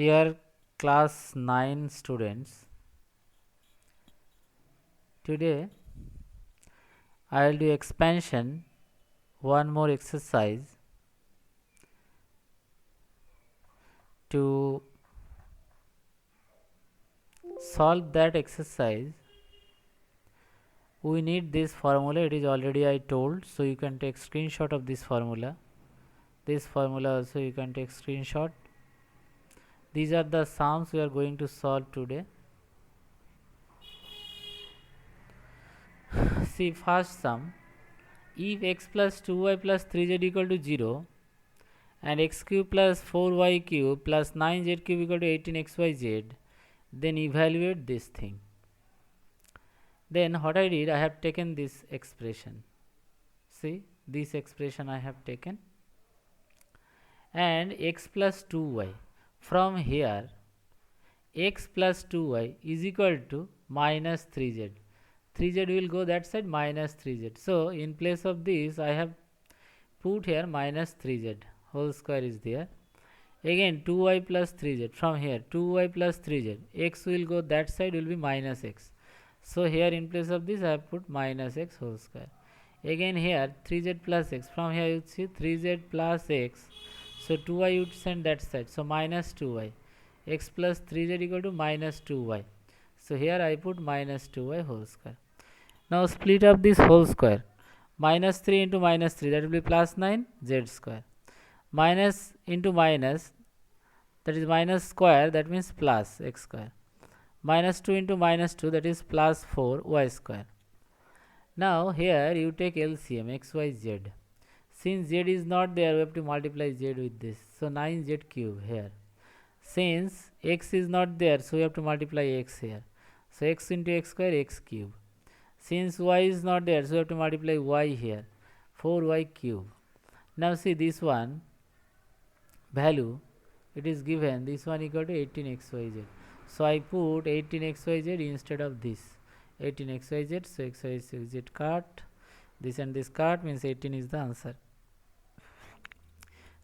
Dear class 9 students, today I will do expansion, one more exercise to solve that exercise. We need this formula, it is already I told, so you can take screenshot of this formula. This formula also you can take screenshot. These are the sums we are going to solve today. See, first sum, if x plus 2y plus 3z equal to 0 and x cube plus 4y cube plus 9z cube equal to 18xyz, then evaluate this thing. Then what I did, I have taken this expression. See, this expression I have taken, and x plus 2y. From here, x plus 2y is equal to minus 3z. 3z will go that side, minus 3z. So in place of this, I have put here minus 3z whole square is there. Again 2y plus 3z. From here 2y plus 3z, x will go that side, will be minus x. So here in place of this I have put minus x whole square. Again here 3z plus x. From here you see 3z plus x. So 2y you send that side. So minus 2y. X plus 3z equal to minus 2y. So here I put minus 2y whole square. Now split up this whole square. Minus 3 into minus 3, that will be plus 9 z square. Minus into minus, that is minus square, that means plus x square. Minus 2 into minus 2, that is plus 4 y square. Now here you take LCM x, y, z. Since z is not there, we have to multiply z with this. So 9z cube here. Since x is not there, so we have to multiply x here. So x into x square, x cube. Since y is not there, so we have to multiply y here. 4y cube. Now see this one value, it is given, this one equal to 18xyz. So I put 18xyz instead of this. 18xyz, so xyz cut. This and this cut, means 18 is the answer.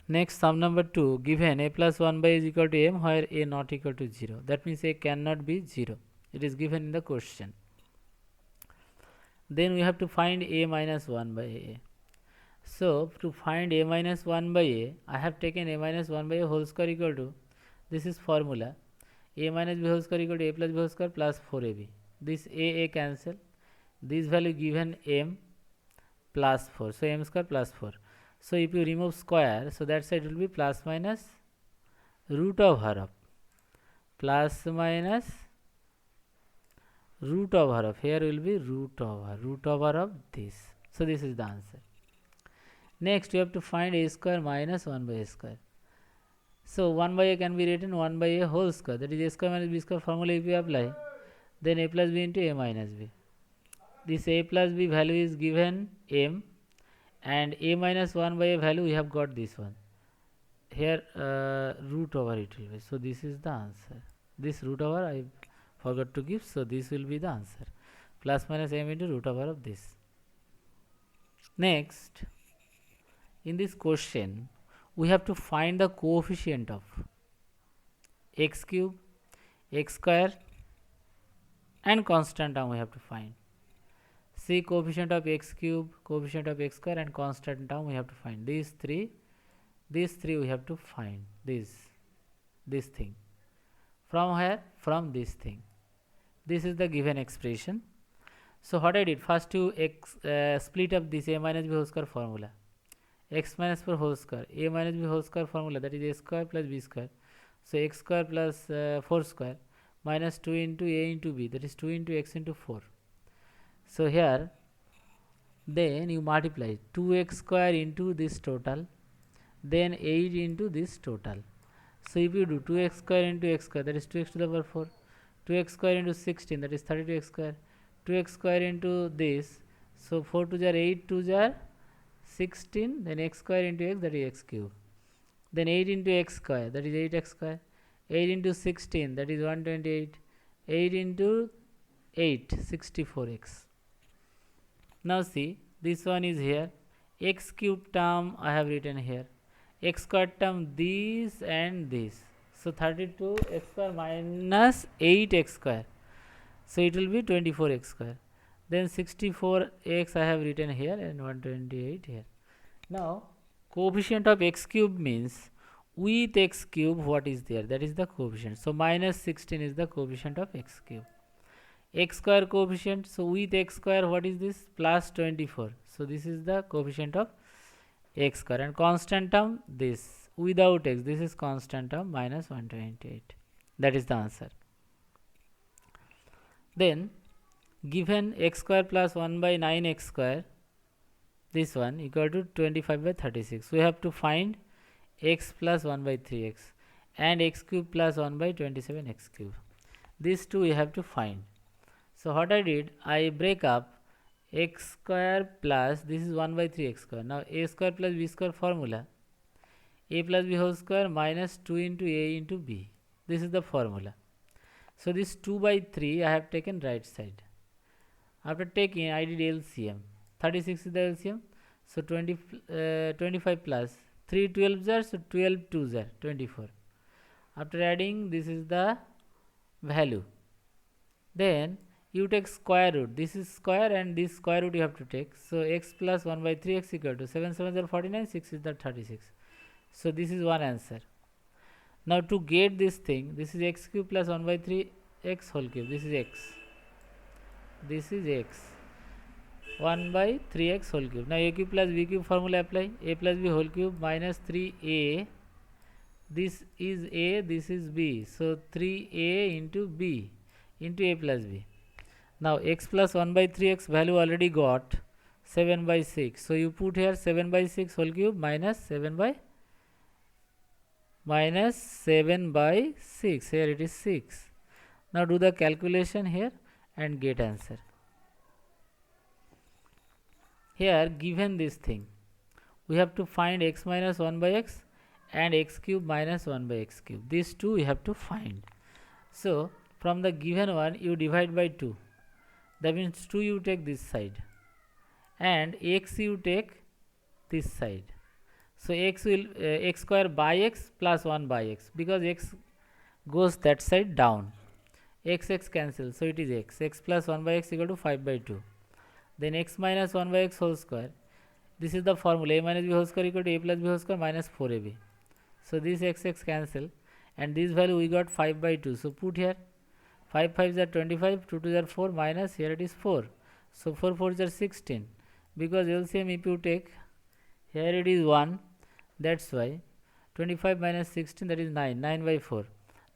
Next, sum number 2, given a plus 1 by a is equal to m where a not equal to 0. That means a cannot be 0. It is given in the question. Then we have to find a minus 1 by a. So to find a minus 1 by a, I have taken a minus 1 by a whole square equal to, this is formula, a minus b whole square equal to a plus b whole square plus 4ab. This a cancel. This value given m plus 4. So m square plus 4. So if you remove square, so that side will be plus minus root over of, plus minus root over of, here will be root over of this. So this is the answer. Next we have to find a square minus 1 by a square. So 1 by a can be written 1 by a whole square, that is a square minus b square formula if you apply, then a plus b into a minus b. This a plus b value is given m, and a minus 1 by a value we have got this one. Here root over it will be. So this is the answer. This root over I forgot to give, so this will be the answer. Plus minus m into root over of this. Next, in this question, we have to find the coefficient of x cube, x square, and constant term we have to find. See, coefficient of x cube, coefficient of x square, and constant term we have to find. These three we have to find. This thing. From where? From this thing. This is the given expression. So what I did, first to split up this a minus b whole square formula. X minus 4 whole square, a minus b whole square formula, that is a square plus b square. So x square plus 4 square minus 2 into a into b, that is 2 into x into 4. So here then you multiply 2x square into this total, then 8 into this total. So if you do 2x square into x square, that is 2x to the power 4, 2x square into 16, that is 32x square, 2x square into this, so 4 to jar 8 to jar 16, then x square into x, that is x cube, then 8 into x square, that is 8x square, 8 into 16, that is 128, 8 into 8, 64x. Now see, this one is here, x cube term I have written here, x square term this and this, So 32x square minus 8x square. So it will be 24x square. Then 64x I have written here and 128 here. Now coefficient of x cube means with x cube what is there, that is the coefficient. So minus 16 is the coefficient of x cube. X square coefficient, so with x square what is this, plus 24. So this is the coefficient of x square, and constant term this without x, this is constant term minus 128. That is the answer. Then given x square plus 1 by 9x square, this one equal to 25 by 36. We have to find x plus 1 by 3x and x cube plus 1 by 27x cube. These two we have to find. So what I did, I break up x square plus, this is 1 by 3x square. Now a square plus b square formula, a plus b whole square minus 2 into a into b. This is the formula. So this 2 by 3 I have taken right side. After taking, I did LCM. 36 is the LCM. So 25 plus 3 12s are, so 12 2s are 24. After adding, this is the value. Then you take square root. This is square and this square root you have to take. So x plus 1 by 3x equal to 7 7 are 49, 6 is the 36. So this is one answer. Now to get this thing, this is x cube plus 1 by 3x whole cube. This is x. This is x. 1 by 3x whole cube. Now a cube plus b cube formula apply. A plus b whole cube minus 3a. This is a, this is b. So 3a into b into a plus b. Now x plus 1 by 3x value already got 7 by 6. So you put here 7 by 6 whole cube minus 7 by 6. Here it is 6. Now do the calculation here and get answer. Here given this thing, we have to find x minus 1 by x and x cube minus 1 by x cube. These two we have to find. So from the given one you divide by 2. That means 2 you take this side and x you take this side. So x will x square by x plus 1 by x, because x goes that side down. X cancel, so it is x plus 1 by x equal to 5 by 2. Then x minus 1 by x whole square. This is the formula, a minus b whole square equal to a plus b whole square minus 4ab. So this x cancel and this value we got 5 by 2. So put here 5 5s are 25, 2 2s are 4 minus here it is 4. So 4 4s are 16, because LCM if you take here it is 1, that's why 25 minus 16, that is 9, 9 by 4.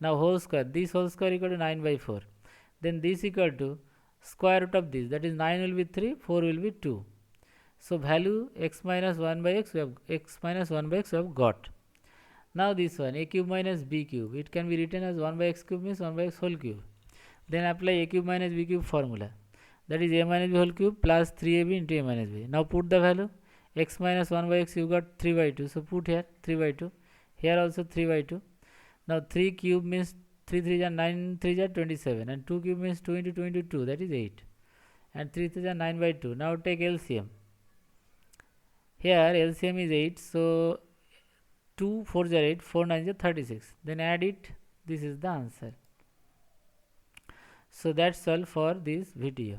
Now whole square, this whole square equal to 9 by 4. Then this equal to square root of this, that is 9 will be 3, 4 will be 2. So value x minus 1 by x, we have got. Now this one, a cube minus b cube, it can be written as 1 by x cube means 1 by x whole cube. Then apply a cube minus b cube formula, that is a minus b whole cube plus 3ab into a minus b. Now put the value, x minus 1 by x you got 3 by 2, so put here 3 by 2, here also 3 by 2. Now 3 cube means 3 3 are 9 3 are 27, and 2 cube means 2 into 2 into 2, that is 8, and 3 3 are 9 by 2. Now take LCM. Here LCM is 8, so 2 4 are 8, 4 9 are 36. Then add it, this is the answer. So that's all for this video.